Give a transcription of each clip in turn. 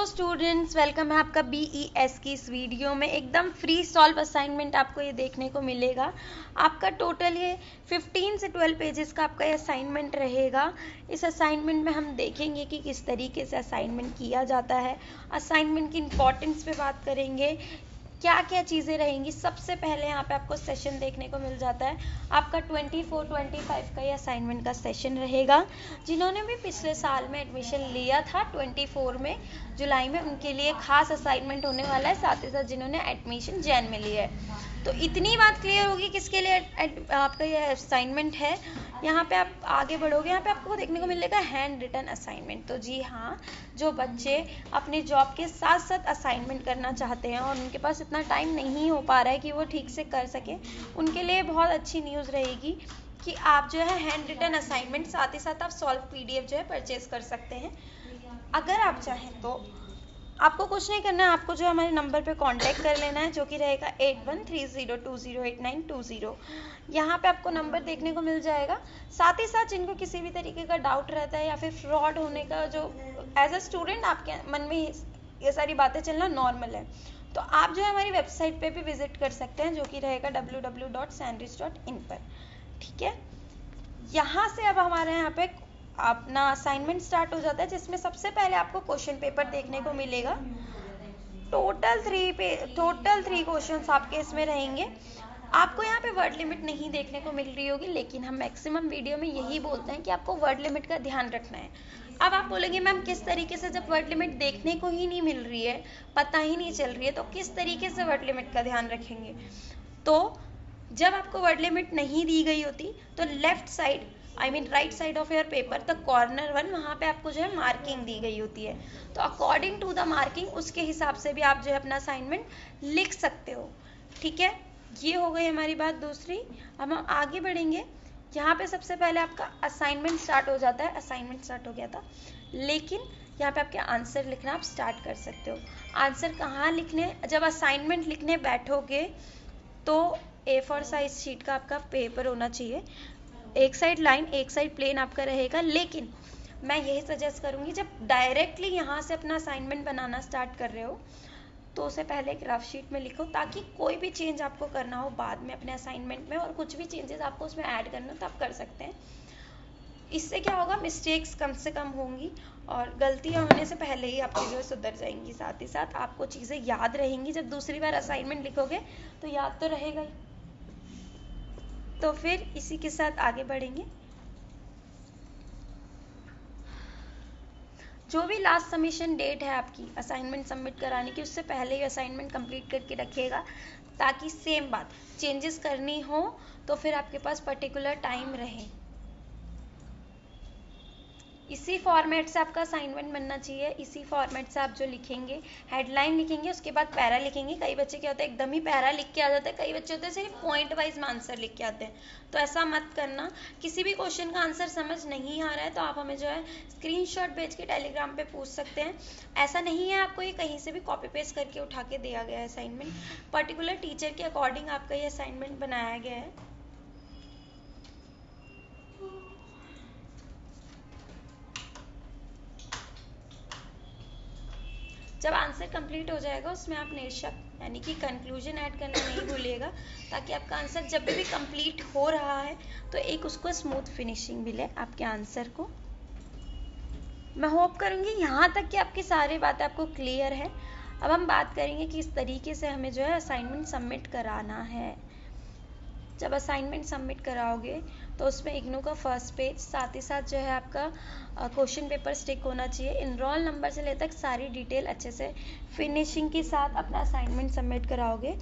Hello students, welcome है आपका BES की इस वीडियो में। एकदम फ्री सॉल्व असाइनमेंट आपको ये देखने को मिलेगा। आपका टोटल ये 15 से 12 पेजेस का आपका ये असाइनमेंट रहेगा। इस असाइनमेंट में हम देखेंगे कि किस तरीके से असाइनमेंट किया जाता है, असाइनमेंट की इम्पोर्टेंस पे बात करेंगे, क्या क्या चीज़ें रहेंगी। सबसे पहले यहाँ पे आपको सेशन देखने को मिल जाता है। आपका 24-25 का ये असाइनमेंट का सेशन रहेगा। जिन्होंने भी पिछले साल में एडमिशन लिया था 24 में जुलाई में, उनके लिए खास असाइनमेंट होने वाला है। साथ ही साथ जिन्होंने एडमिशन जैन में लिया है, तो इतनी बात क्लियर होगी किसके लिए आपका ये असाइनमेंट है। यहाँ पे आप आगे बढ़ोगे, यहाँ पे आपको देखने को मिलेगा हैंड रिटन असाइनमेंट। तो जी हाँ, जो बच्चे अपने जॉब के साथ साथ असाइनमेंट करना चाहते हैं और उनके पास इतना टाइम नहीं हो पा रहा है कि वो ठीक से कर सके, उनके लिए बहुत अच्छी न्यूज़ रहेगी कि आप जो है हैंड रिटन असाइनमेंट साथ ही साथ आप सॉल्व PDF जो है परचेज कर सकते हैं। अगर आप चाहें तो आपको कुछ नहीं करना है, आपको जो हमारे नंबर पे कांटेक्ट कर लेना है, जो कि रहेगा 8130208920। यहाँ पे आपको नंबर देखने को मिल जाएगा। साथ ही साथ जिनको किसी भी तरीके का डाउट रहता है या फिर फ्रॉड होने का, जो एज अ स्टूडेंट आपके मन में ये सारी बातें चलना नॉर्मल है, तो आप जो है हमारी वेबसाइट पे भी विजिट कर सकते हैं, जो कि रहेगा www.sandwich.in पर। ठीक है, यहाँ से अब हमारे यहाँ पे अपना असाइनमेंट स्टार्ट हो जाता है, जिसमें सबसे पहले आपको क्वेश्चन पेपर देखने को मिलेगा। टोटल 3 क्वेश्चंस आपके इसमें रहेंगे। आपको यहाँ पे वर्ड लिमिट नहीं देखने को मिल रही होगी, लेकिन हम मैक्सिमम वीडियो में यही बोलते हैं कि आपको वर्ड लिमिट का ध्यान रखना है। अब आप बोलेंगे मैम किस तरीके से, जब वर्ड लिमिट देखने को ही नहीं मिल रही है, पता ही नहीं चल रही है, तो किस तरीके से वर्ड लिमिट का ध्यान रखेंगे। तो जब आपको वर्ड लिमिट नहीं दी गई होती, तो left side right side of your paper the corner 1, वहाँ पे आपको जो है मार्किंग दी गई होती है। तो अकॉर्डिंग टू द मार्किंग, उसके हिसाब से भी आप जो है अपना असाइनमेंट लिख सकते हो। ठीक है, ये हो गई हमारी बात दूसरी। अब हम आगे बढ़ेंगे। यहाँ पे सबसे पहले आपका असाइनमेंट स्टार्ट हो जाता है। असाइनमेंट स्टार्ट हो गया था, लेकिन यहाँ पे आपके आंसर लिखना आप स्टार्ट कर सकते हो। आंसर कहाँ लिखने, जब असाइनमेंट लिखने बैठोगे तो A4 साइज शीट का आपका पेपर होना चाहिए। एक साइड लाइन, एक साइड प्लेन आपका रहेगा। लेकिन मैं यही सजेस्ट करूँगी, जब डायरेक्टली यहाँ से अपना असाइनमेंट बनाना स्टार्ट कर रहे हो, तो उसे पहले एक रफ शीट में लिखो, ताकि कोई भी चेंज आपको करना हो बाद में अपने असाइनमेंट में, और कुछ भी चेंजेस आपको उसमें ऐड करना हो तो आप कर सकते हैं। इससे क्या होगा, मिस्टेक्स कम से कम होंगी और गलतियाँ होने से पहले ही आपकी जो है सुधर जाएंगी। साथ ही साथ आपको चीज़ें याद रहेंगी। जब दूसरी बार असाइनमेंट लिखोगे तो याद तो रहेगा ही। तो फिर इसी के साथ आगे बढ़ेंगे। जो भी लास्ट सबमिशन डेट है आपकी असाइनमेंट सबमिट कराने की, उससे पहले ही असाइनमेंट कंप्लीट करके रखिएगा, ताकि सेम बात चेंजेस करनी हो तो फिर आपके पास पर्टिकुलर टाइम रहे। इसी फॉर्मेट से आपका असाइनमेंट बनना चाहिए। इसी फॉर्मेट से आप जो लिखेंगे, हेडलाइन लिखेंगे, उसके बाद पैरा लिखेंगे। कई बच्चे क्या होता है, एकदम ही पैरा लिख के आ जाते हैं, कई बच्चे होते हैं सिर्फ पॉइंट वाइज में आंसर लिख के आते हैं। तो ऐसा मत करना। किसी भी क्वेश्चन का आंसर समझ नहीं आ रहा है तो आप हमें जो है स्क्रीनशॉट भेज के टेलीग्राम पे पूछ सकते हैं। ऐसा नहीं है आपको ये कहीं से भी कॉपी पेस्ट करके उठा के दिया गया है असाइनमेंट। पर्टिकुलर टीचर के अकॉर्डिंग आपका ये असाइनमेंट बनाया गया है। जब आंसर कंप्लीट हो जाएगा, उसमें आप निरीक्षक यानी कि कंक्लूजन ऐड करना नहीं भूलिएगा, ताकि आपका आंसर जब भी कंप्लीट हो रहा है तो एक उसको स्मूथ फिनिशिंग मिले आपके आंसर को। मैं होप करूँगी यहाँ तक कि आपकी सारी बातें आपको क्लियर है। अब हम बात करेंगे कि इस तरीके से हमें जो है असाइनमेंट सबमिट कराना है। जब असाइनमेंट सबमिट कराओगे तो उसमें इग्नू का फर्स्ट पेज, साथ ही साथ जो है आपका क्वेश्चन पेपर स्टिक होना चाहिए। इनरोल नंबर से लेकर सारी डिटेल अच्छे से फिनिशिंग के साथ अपना असाइनमेंट सबमिट कराओगे।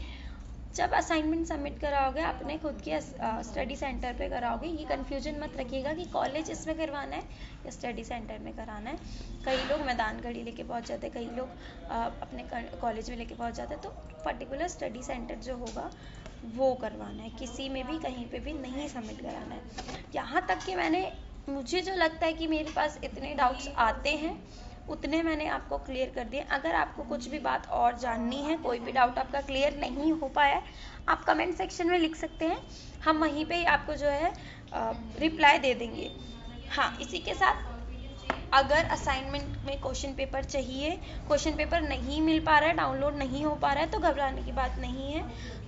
जब असाइनमेंट सबमिट कराओगे अपने खुद के स्टडी सेंटर पे कराओगे। ये कन्फ्यूजन मत रखिएगा कि कॉलेज इसमें करवाना है या स्टडी सेंटर में कराना है। कई लोग मैदान घड़ी लेके पहुंच जाते हैं, कई लोग अपने कॉलेज में लेके पहुंच जाते हैं। तो पर्टिकुलर स्टडी सेंटर जो होगा वो करवाना है, किसी में भी कहीं पे भी नहीं सबमिट कराना है। यहाँ तक कि मुझे जो लगता है कि मेरे पास इतने डाउट्स आते हैं उतने मैंने आपको क्लियर कर दिए। अगर आपको कुछ भी बात और जाननी है, कोई भी डाउट आपका क्लियर नहीं हो पाया है, आप कमेंट सेक्शन में लिख सकते हैं, हम वहीं पे आपको जो है रिप्लाई दे देंगे। हाँ, इसी के साथ अगर असाइनमेंट में क्वेश्चन पेपर चाहिए, क्वेश्चन पेपर नहीं मिल पा रहा है, डाउनलोड नहीं हो पा रहा है, तो घबराने की बात नहीं है।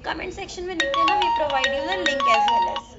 कमेंट सेक्शन में लिख देना, we provide you the link as well as.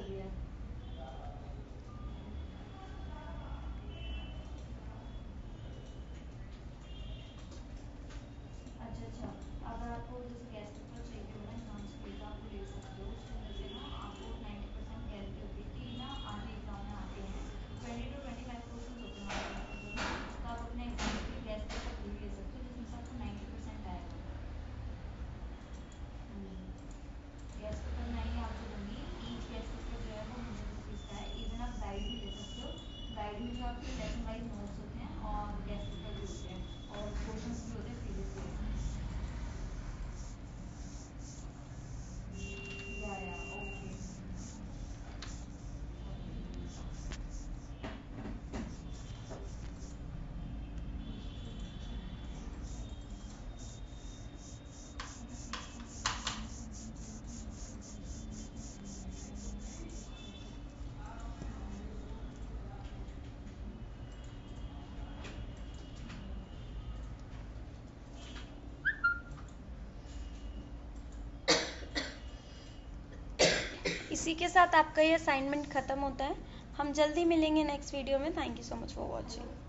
इसी के साथ आपका ये असाइनमेंट ख़त्म होता है। हम जल्दी मिलेंगे नेक्स्ट वीडियो में। Thank you so much for watching.